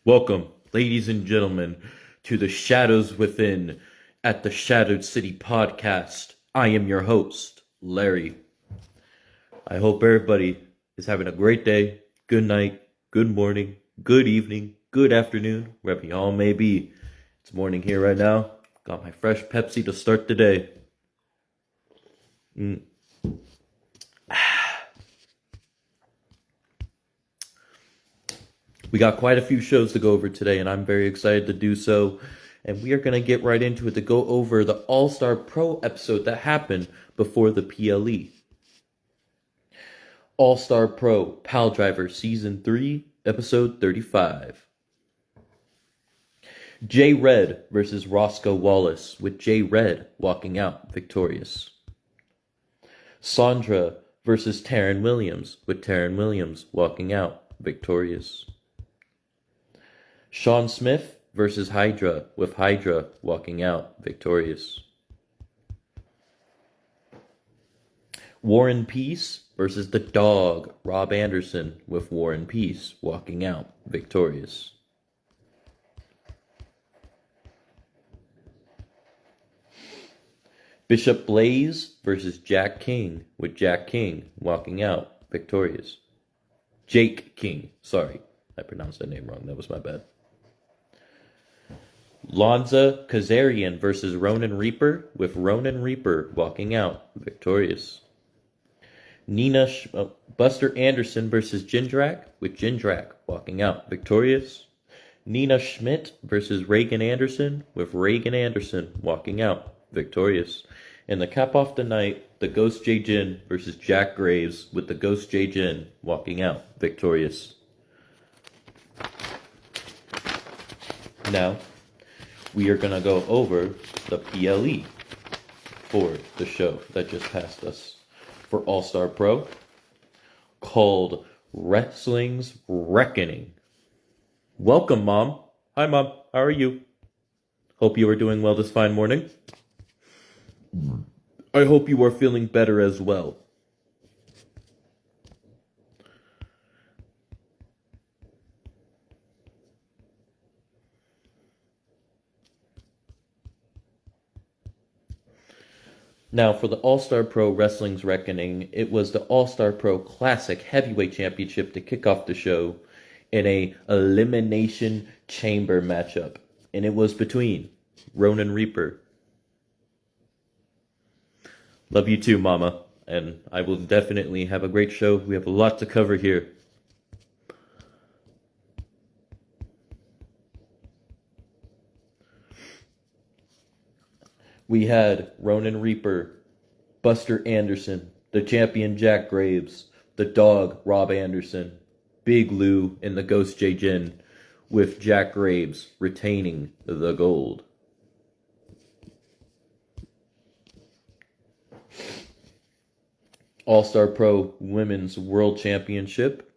Welcome, ladies and gentlemen, to the Shadows Within at the Shadowed City podcast. I am your host, Larry. I hope everybody is having a great day, good night, good morning, good evening, good afternoon, wherever y'all may be. It's morning here right now. Got my fresh Pepsi to start the day. We got quite a few shows to go over today, and I'm very excited to do so. And we are going to get right into it to go over the All-Star Pro episode that happened before the PLE. All-Star Pro Pal Driver Season 3, Episode 35. Jay Red versus Roscoe Wallace, with Jay Red walking out victorious. Sandra versus Taryn Williams, with Taryn Williams walking out victorious. Sean Smith versus Hydra, with Hydra walking out victorious. Warren Peace versus the Dog, Rob Anderson, with Warren Peace walking out victorious. Bishop Blaze versus Jack King, with Jack King walking out victorious. Jake King, sorry, I pronounced that name wrong, that was my bad. Lonza Kazarian versus Ronan Reaper, with Ronan Reaper walking out victorious. Buster Anderson versus Jindrak, with Jindrak walking out victorious. Nina Schmidt versus Reagan Anderson, with Reagan Anderson walking out victorious. And the cap off the night, the Ghost J Jin versus Jack Graves, with the Ghost J Jin walking out victorious. Now, we are going to go over the PLE for the show that just passed us for All-Star Pro, called Wrestling's Reckoning. Welcome, Mom. Hi, Mom. How are you? Hope you are doing well this fine morning. I hope you are feeling better as well. Now, for the All-Star Pro Wrestling's Reckoning, it was the All-Star Pro Classic Heavyweight Championship to kick off the show in a Elimination Chamber matchup. And it was between Ronan Reaper. Love you too, Mama. And I will definitely have a great show. We have a lot to cover here. We had Ronan Reaper, Buster Anderson, the champion Jack Graves, the Dog Rob Anderson, Big Lou, and the Ghost J Jin, with Jack Graves retaining the gold. All-Star Pro Women's World Championship.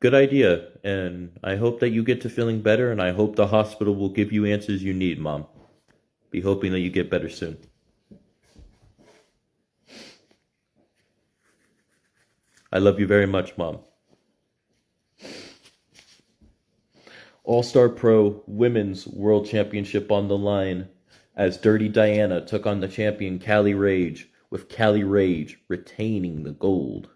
Good idea, and I hope that you get to feeling better, and I hope the hospital will give you answers you need, Mom. Be hoping that you get better soon. I love you very much, Mom. All-Star Pro Women's World Championship on the line as Dirty Diana took on the champion Callie Rage, with Callie Rage retaining the gold.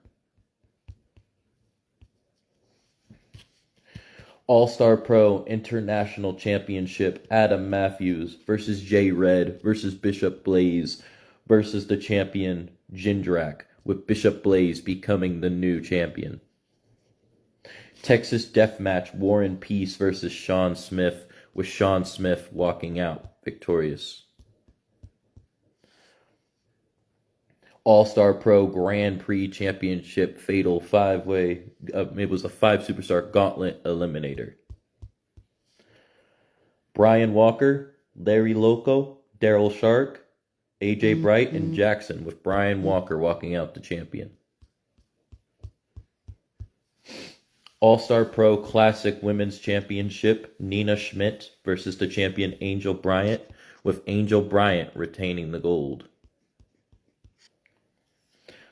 All-Star Pro International Championship Adam Matthews versus Jay Red versus Bishop Blaze versus the champion Jindrak, with Bishop Blaze becoming the new champion. Texas Deathmatch Warren Peace versus Sean Smith, with Sean Smith walking out victorious. All-Star Pro Grand Prix Championship Fatal 5-Way. It was a 5-superstar gauntlet eliminator. Brian Walker, Larry Loco, Daryl Shark, AJ Bright, and Jackson, with Brian Walker walking out the champion. All-Star Pro Classic Women's Championship Nina Schmidt versus the champion Angel Bryant, with Angel Bryant retaining the gold.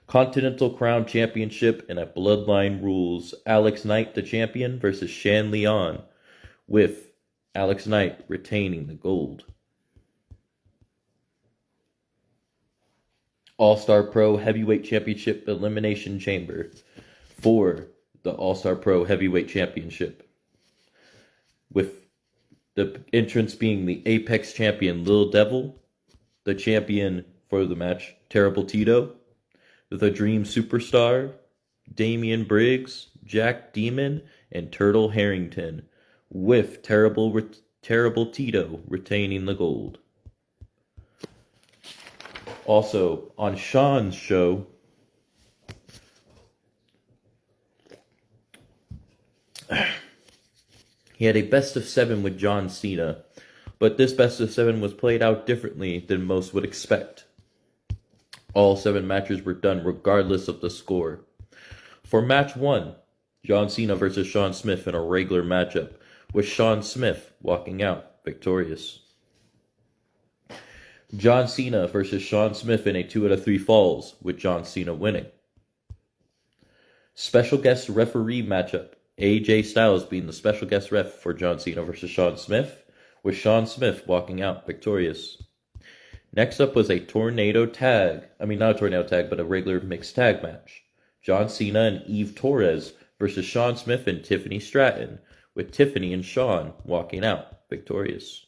Continental Crown Championship and a Bloodline Rules. Alex Knight, the champion, versus Shan Leon, with Alex Knight retaining the gold. All-Star Pro Heavyweight Championship Elimination Chamber for the All-Star Pro Heavyweight Championship, with the entrance being the Apex champion Lil Devil, the champion for the match Terrible Tito, the Dream Superstar, Damian Briggs, Jack Demon, and Turtle Harrington, with Terrible Tito retaining the gold. Also, on Sean's show, he had a best of 7 with John Cena, but this best of 7 was played out differently than most would expect. All 7 matches were done regardless of the score. For match 1, John Cena versus Sean Smith in a regular matchup, with Sean Smith walking out victorious. John Cena versus Sean Smith in a 2 out of 3 falls, with John Cena winning. Special guest referee matchup, AJ Styles being the special guest ref for John Cena versus Sean Smith, with Sean Smith walking out victorious. Next up was a tornado tag. Not a tornado tag, but a regular mixed tag match. John Cena and Eve Torres versus Sean Smith and Tiffany Stratton, with Tiffany and Sean walking out victorious.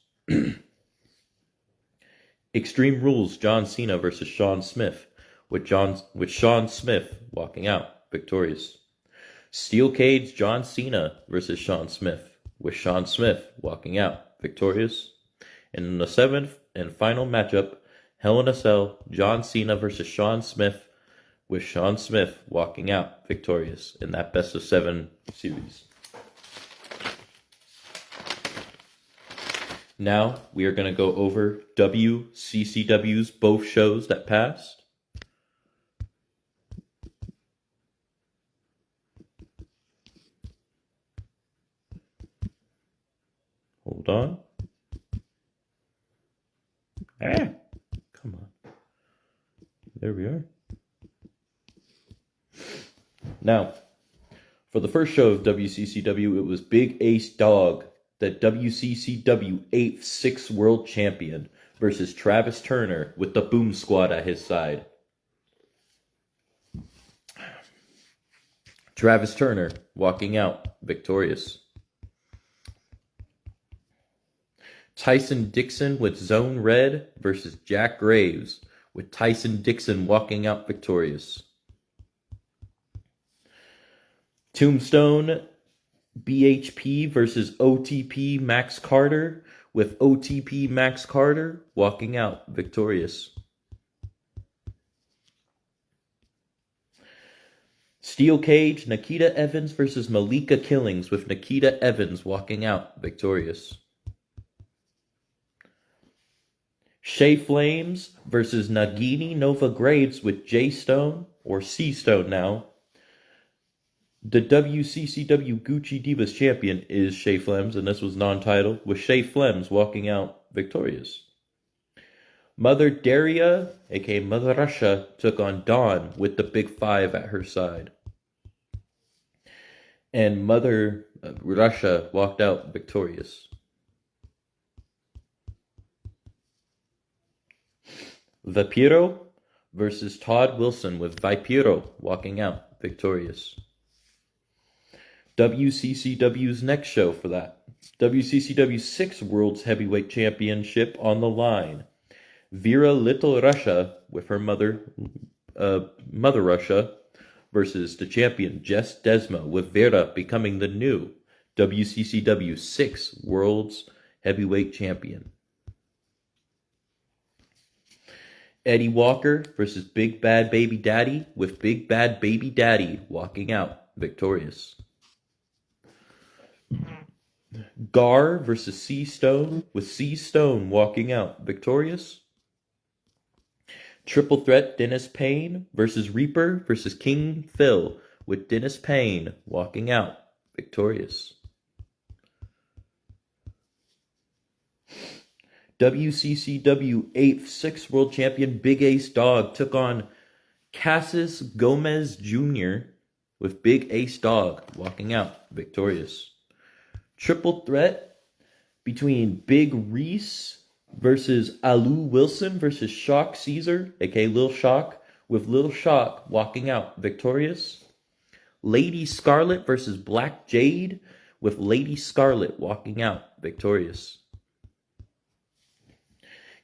Extreme Rules John Cena versus Sean Smith, with Sean Smith walking out victorious. Steel Cage John Cena versus Sean Smith, with Sean Smith walking out victorious. And in the 7th and final matchup, Hell in a Cell John Cena versus Sean Smith, with Sean Smith walking out victorious in that best of 7 series. Now, we are going to go over WCCW's both shows that passed. Hold on. Come on. There we are. Now, for the first show of WCCW, it was Big Ace Dog, the WCCW 8th 6th World Champion, versus Travis Turner with the Boom Squad at his side. Travis Turner walking out victorious. Tyson Dixon with Zone Red versus Jack Graves, with Tyson Dixon walking out victorious. Tombstone BHP versus OTP Max Carter, with OTP Max Carter walking out victorious. Steel Cage Nikita Evans versus Malika Killings, with Nikita Evans walking out victorious. Shea Flames versus Nagini Nova Graves, with J Stone, or C Stone now. The WCCW Gucci Divas champion is Shea Flames, and this was non-title, with Shea Flames walking out victorious. Mother Daria, aka Mother Russia, took on Dawn with the Big Five at her side. And Mother Russia walked out victorious. Vampiro versus Todd Wilson, with Vampiro walking out victorious. WCCW's next show for that. WCCW 6th World's Heavyweight Championship on the line. Vera Little Russia, with her mother Russia, versus the champion Jess Desma, with Vera becoming the new WCCW 6th World's Heavyweight Champion. Eddie Walker versus Big Bad Baby Daddy, with Big Bad Baby Daddy walking out victorious. Gar versus C Stone, with C Stone walking out victorious. Triple Threat Dennis Payne versus Reaper versus King Phil, with Dennis Payne walking out victorious. WCCW 8th 6th World Champion Big Ace Dog took on Cassis Gomez Jr. with Big Ace Dog walking out victorious. Triple threat between Big Reese versus Alu Wilson versus Shock Caesar, aka Lil Shock, with Lil Shock walking out victorious. Lady Scarlet versus Black Jade, with Lady Scarlet walking out victorious.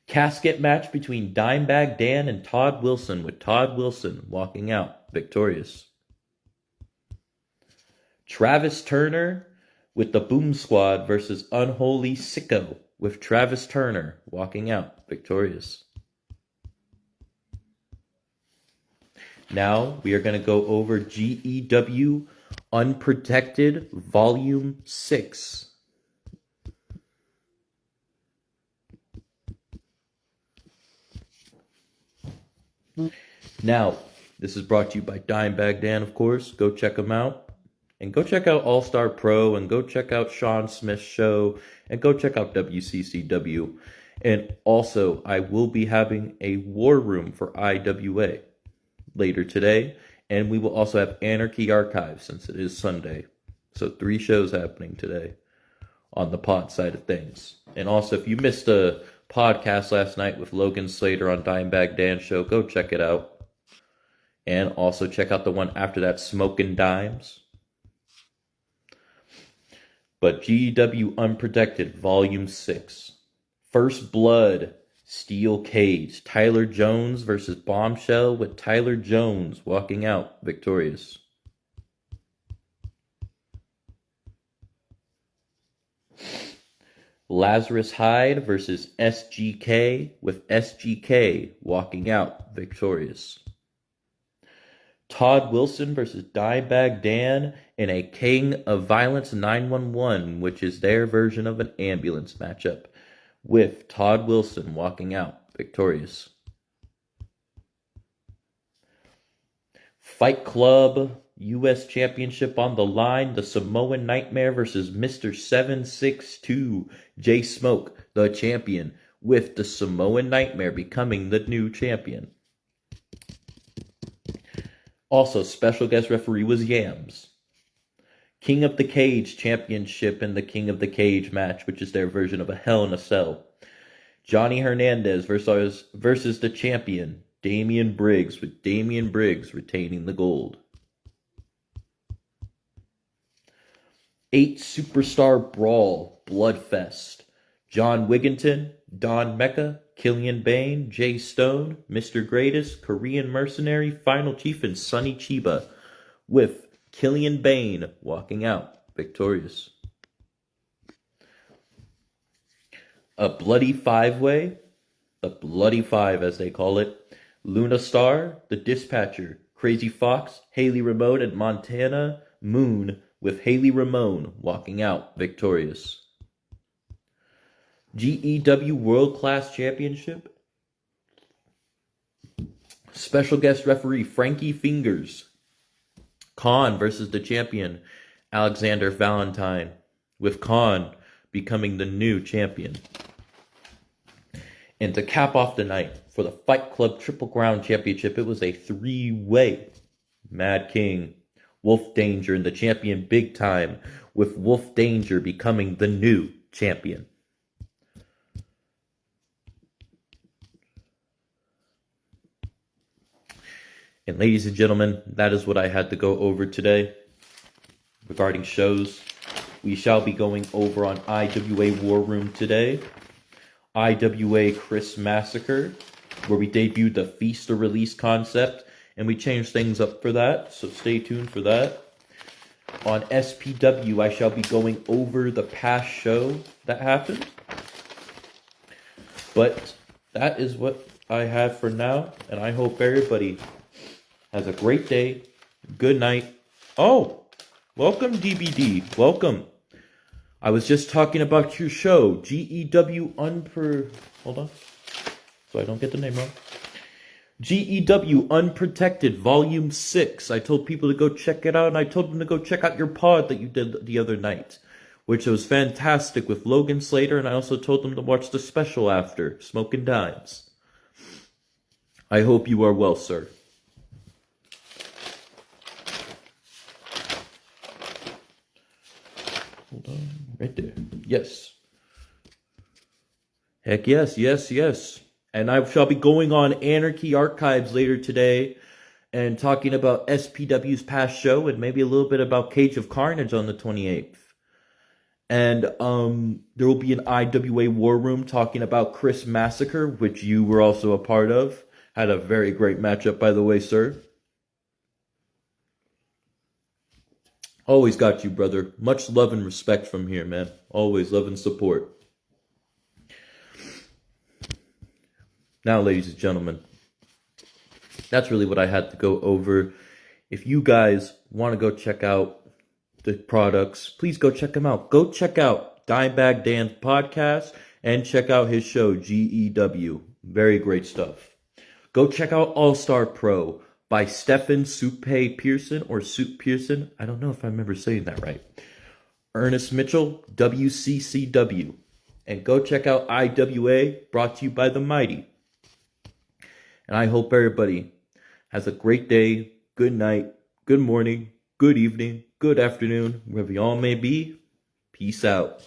Casket match between Dimebag Dan and Todd Wilson, with Todd Wilson walking out victorious. Travis Turner with the Boom Squad versus Unholy Sicko, with Travis Turner walking out victorious. Now we are going to go over GEW Unprotected Volume 6. Now, this is brought to you by Dimebag Dan, of course. Go check him out. And go check out All Star Pro, and go check out Sean Smith's show, and go check out WCCW. And also, I will be having a War Room for IWA later today. And we will also have Anarchy Archive since it is Sunday. So 3 shows happening today on the pod side of things. And also, if you missed a podcast last night with Logan Slater on Dimebag Dan's show, go check it out. And also check out the one after that, Smokin' Dimes. But GEW Unprotected Volume 6. First Blood, Steel Cage, Tyler Jones versus Bombshell, with Tyler Jones walking out victorious. Lazarus Hyde versus SGK, with SGK walking out victorious. Todd Wilson versus Dimebag Dan in a King of Violence 911, which is their version of an ambulance matchup, with Todd Wilson walking out victorious. Fight Club U.S. Championship on the line, the Samoan Nightmare versus Mr. 762, Jay Smoke, the champion, with the Samoan Nightmare becoming the new champion. Also, special guest referee was Yams. King of the Cage Championship in the King of the Cage match, which is their version of a Hell in a Cell. Johnny Hernandez versus the champion, Damian Briggs, with Damian Briggs retaining the gold. 8 Superstar Brawl Bloodfest. John Wigginton, Don Mecca, Killian Bain, Jay Stone, Mr. Greatest, Korean Mercenary, Final Chief, and Sonny Chiba, with Killian Bain walking out victorious. A Bloody 5-way, the Bloody 5 as they call it, Luna Star, the Dispatcher, Crazy Fox, Haley Ramone, and Montana Moon, with Haley Ramone walking out victorious. GEW World Class Championship. Special guest referee Frankie Fingers. Khan versus the champion Alexander Valentine, with Khan becoming the new champion. And to cap off the night, for the Fight Club Triple Crown Championship, it was a 3-way. Mad King, Wolf Danger, and the champion Big Time, with Wolf Danger becoming the new champion. And ladies and gentlemen, that is what I had to go over today regarding shows. We shall be going over on IWA War Room today, IWA Chris Massacre, where we debuted the Feast or Release concept, and we changed things up for that, so stay tuned for that. On SPW, I shall be going over the past show that happened. But that is what I have for now, and I hope everybody has a great day. Good night. Oh, welcome DBD. Welcome. I was just talking about your show, GEW Hold on, so I don't get the name wrong. GEW Unprotected Volume 6. I told people to go check it out, and I told them to go check out your pod that you did the other night, which was fantastic with Logan Slater, and I also told them to watch the special after, Smokin' Dimes. I hope you are well, sir. Hold on. Right there. Yes. Heck yes, yes, yes. And I shall be going on Anarchy Archives later today and talking about SPW's past show and maybe a little bit about Cage of Carnage on the 28th. And there will be an IWA War Room talking about Chris Massacre, which you were also a part of. Had a very great matchup, by the way, sir. Always got you, brother. Much love and respect from here, man. Always love and support. Now, ladies and gentlemen, that's really what I had to go over. If you guys want to go check out the products, please go check them out. Go check out Dimebag Dan's podcast and check out his show, GEW. Very great stuff. Go check out All Star Pro by Stephen Soupe Pearson or Soup Pearson. I don't know if I remember saying that right. Ernest Mitchell, WCCW. And go check out IWA, brought to you by The Mighty. And I hope everybody has a great day, good night, good morning, good evening, good afternoon, wherever y'all may be. Peace out.